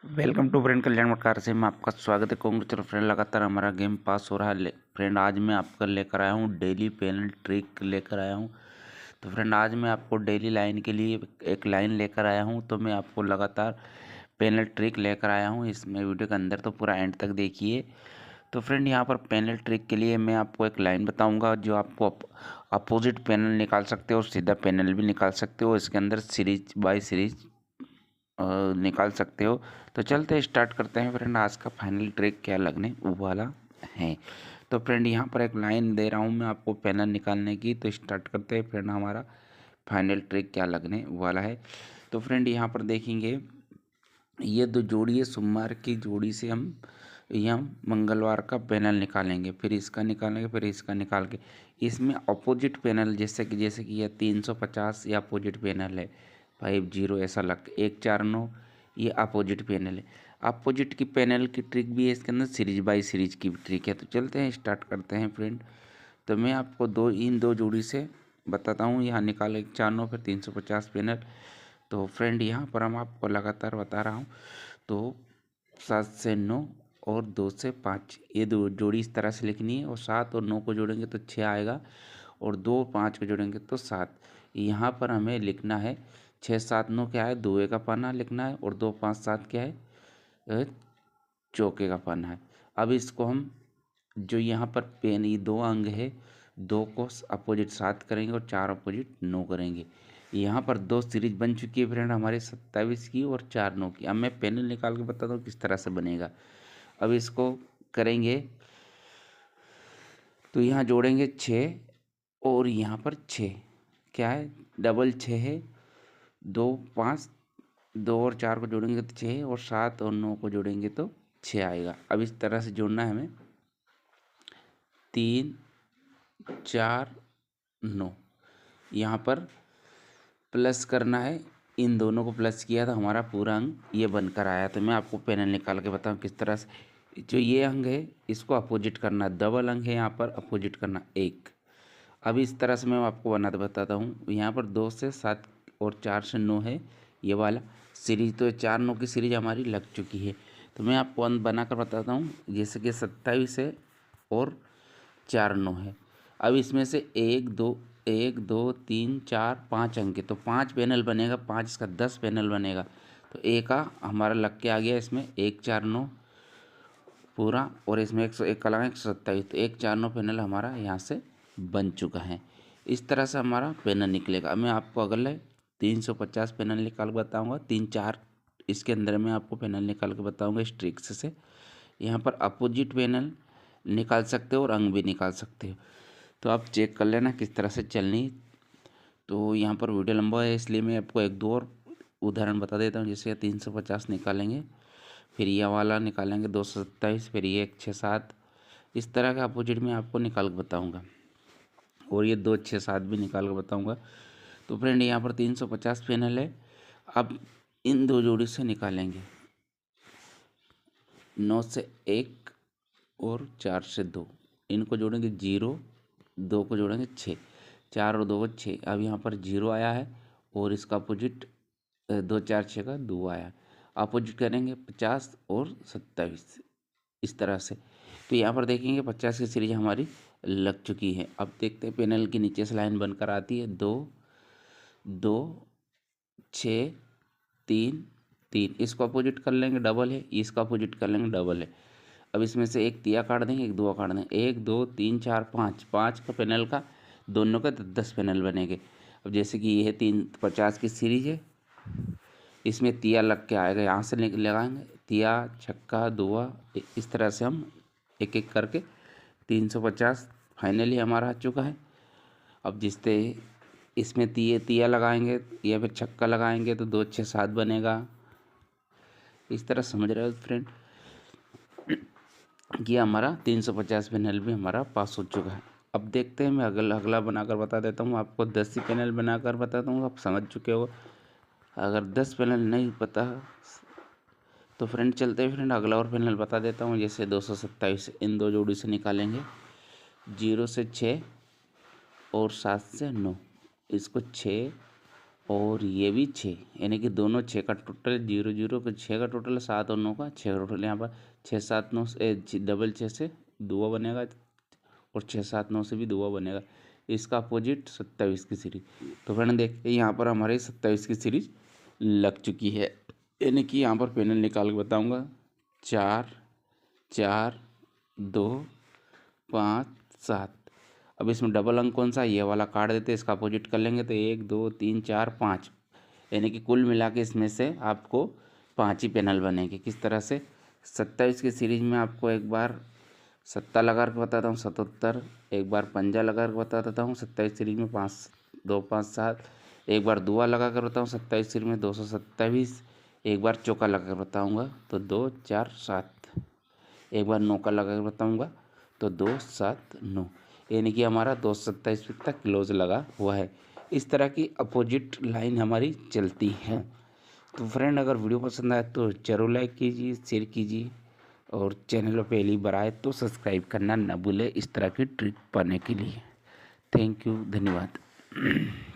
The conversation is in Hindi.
वेलकम टू फ्रेंड कल्याण मकार से मैं आपका स्वागत है। चलो फ्रेंड, लगातार हमारा गेम पास हो रहा है फ्रेंड। आज मैं आपका लेकर आया हूँ डेली पेनल ट्रिक लेकर आया हूँ। तो फ्रेंड, आज मैं आपको डेली लाइन के लिए एक लाइन लेकर आया हूँ। तो मैं आपको लगातार पेनल ट्रिक लेकर आया हूँ इसमें वीडियो के अंदर, तो पूरा एंड तक देखिए। तो फ्रेंड, यहाँ पर पेनल ट्रिक के लिए मैं आपको एक लाइन बताऊँगा जो आपको अपोजिट पेनल निकाल सकते हो और सीधा पेनल भी निकाल सकते हो। इसके अंदर सीरीज बाय सीरीज निकाल सकते हो। तो चलते स्टार्ट करते हैं फ्रेंड, आज का फाइनल ट्रिक क्या लगने वाला है। तो फ्रेंड, यहाँ पर एक लाइन दे रहा हूँ मैं आपको पैनल निकालने की। तो स्टार्ट करते हैं फ्रेंड, हमारा फाइनल ट्रिक क्या लगने वाला है। तो फ्रेंड, यहाँ पर देखेंगे ये दो जोड़ी है, सोमवार की जोड़ी से हम मंगलवार का पैनल निकालेंगे, फिर इसका निकालेंगे, फिर इसका निकाल के इसमें अपोजिट पैनल जैसे कि यह 350 या अपोजिट पैनल है, 50 ऐसा लग 149 ये अपोजिट पैनल है। अपोजिट की पैनल की ट्रिक भी है इसके अंदर, सीरीज बाय सीरीज की भी ट्रिक है। तो चलते हैं स्टार्ट करते हैं फ्रेंड। तो मैं आपको इन दो जोड़ी से बताता हूँ, यहाँ निकाले 149 फिर 350 पैनल। तो फ्रेंड, यहाँ पर हम आपको लगातार बता रहा हूँ। तो 7 से 9 और 2 से 5 ये दो जोड़ी इस तरह से लिखनी है, और 7 और 9 को जोड़ेंगे तो 6 आएगा, और 2 5 को जोड़ेंगे तो 7। यहाँ पर हमें लिखना है 6 7 9 क्या है, दुए का पाना लिखना है, और 2 5 7 क्या है, चौके का पाना है। अब इसको हम जो यहाँ पर पेन ये दो अंग है, 2 को अपोजिट 7 करेंगे और 4 अपोजिट 9 करेंगे। यहाँ पर दो सीरीज बन चुकी है फ्रेंड हमारे 27 की और 4 9 की। अब मैं पैनल निकाल के बताता हूँ किस तरह से बनेगा। अब इसको करेंगे तो यहाँ जोड़ेंगे 6 और यहाँ पर 6 क्या है, डबल 6 है, 2 5 2 और 4 को जोड़ेंगे तो 6, और 7 और 9 को जोड़ेंगे तो 6 आएगा। अब इस तरह से जोड़ना है हमें, 3 4 9 यहाँ पर प्लस करना है। इन दोनों को प्लस किया तो हमारा पूरा अंग ये बनकर आया। तो मैं आपको पैनल निकाल के बताऊँ किस तरह से। जो ये अंग है इसको अपोजिट करना, डबल अंग है यहाँ पर अपोजिट करना 1। अब इस तरह से मैं आपको बनाते बताता हूँ। यहाँ पर 2 से 7 और 4 से 9 है ये वाला सीरीज। तो 4 9 की सीरीज हमारी लग चुकी है। तो मैं आपको अंत बनाकर बताता हूँ, जैसे कि 27 है और 4 9 है। अब इसमें से 1 2 3 4 5 अंक है, तो 5 पैनल बनेगा, 5 इसका 10 पैनल बनेगा। तो ए का हमारा लग के आ गया इसमें 1 4 9 पूरा, और इसमें 101 का लगा 127। तो 1 4 9 पैनल हमारा यहाँ से बन चुका है। इस तरह से हमारा पैनल निकलेगा। मैं आपको अगले 350 पैनल निकाल के बताऊँगा, 3 4 इसके अंदर मैं आपको पैनल निकाल के बताऊँगा इस ट्रिक्स से। यहाँ पर अपोजिट पैनल निकाल सकते हो और अंग भी निकाल सकते हो। तो आप चेक कर लेना किस तरह से चलनी। तो यहाँ पर वीडियो लंबा है इसलिए मैं आपको एक दो और उदाहरण बता देता हूँ। जैसे 350 निकालेंगे, फिर ये वाला निकालेंगे 227, फिर ये 1 6 7, इस तरह का अपोजिट में आपको निकाल के बताऊँगा, और ये 2 6 7 भी निकाल के बताऊँगा। तो फ्रेंड, यहाँ पर 350 पैनल है। अब इन दो जोड़ी से निकालेंगे, 9 से 1 और 4 से 2, इनको जोड़ेंगे 0, 2 को जोड़ेंगे 6, 4 और 2 को 6। अब यहाँ पर 0 आया है, और इसका अपोजिट 2 4 6 का 2 आया। अपोजिट करेंगे 50 और 27 इस तरह से। तो यहाँ पर देखेंगे 50 की सीरीज हमारी लग चुकी है। अब देखते हैं पैनल के नीचे से लाइन बनकर आती है, 2 2 6 3 3, इसको अपोजिट कर लेंगे डबल है, इसका अपोजिट कर लेंगे डबल है। अब इसमें से एक तिया काट देंगे, एक दुआ काट देंगे, 1 2 3 4 5, 5 का पैनल का दोनों का 10 पैनल बनेंगे। अब जैसे कि ये है 350 की सीरीज है, इसमें तिया लग के आएगा, यहाँ से लगाएंगे तिया छक्का दुआ, इस तरह से हम एक एक करके 350 फाइनली हमारा आ चुका है। अब जिससे इसमें तिया लगाएंगे या फिर छक्का लगाएंगे तो 2 6 7 बनेगा। इस तरह समझ रहे हो फ्रेंड कि हमारा 350 पैनल भी हमारा पास हो चुका है। अब देखते हैं, मैं अगला बनाकर बता देता हूँ आपको। 10 ही पैनल बनाकर बताता हूँ, आप समझ चुके हो। अगर 10 पैनल नहीं पता तो फ्रेंड चलते हैं फ्रेंड, अगला और पैनल बता देता हूँ। जैसे 227 इन दो जोड़ी से निकालेंगे, 0 से 6 और 7 से 9, इसको 6 और ये भी 6, यानी कि दोनों 6 का टोटल, 0 0 का 6 का टोटल, 7 और 9 का 6 का टोटल। यहाँ पर 6 7 9 से डबल 6 से दुआ बनेगा, और 6 7 9 से भी दुआ बनेगा। इसका अपोजिट 27 की सीरीज। तो फ्रेंड देखते हैं यहाँ पर हमारे 27 की सीरीज लग चुकी है, यानी कि यहाँ पर पैनल निकाल के बताऊँगा। 4 4 2 5 7। अब इसमें डबल अंक कौन सा है, ये वाला काट देते हैं, इसका अपोजिट कर लेंगे तो 1 2 3 4 5, यानी कि कुल मिला के इसमें से आपको 5 ही पैनल बनेंगे। किस तरह से, 27 की सीरीज में आपको एक बार सत्ता लगा के बताता हूँ 77, एक बार पंजा लगा कर बता देता हूँ 27 सीरीज में 5 2 5 7, एक बार दुआ लगा कर बताऊँ 27 सीरीज में 227, एक बार चौका लगा कर बताऊँगा तो 2 4 7, एक बार नौका लगा कर बताऊँगा तो 2 7 9, यानी कि हमारा 227 तक क्लोज लगा हुआ है। इस तरह की अपोजिट लाइन हमारी चलती है। तो फ्रेंड अगर वीडियो पसंद आए तो ज़रूर लाइक कीजिए, शेयर कीजिए, और चैनल पर पहली बार आए तो सब्सक्राइब करना ना भूलें इस तरह की ट्रिक पाने के लिए। थैंक यू, धन्यवाद।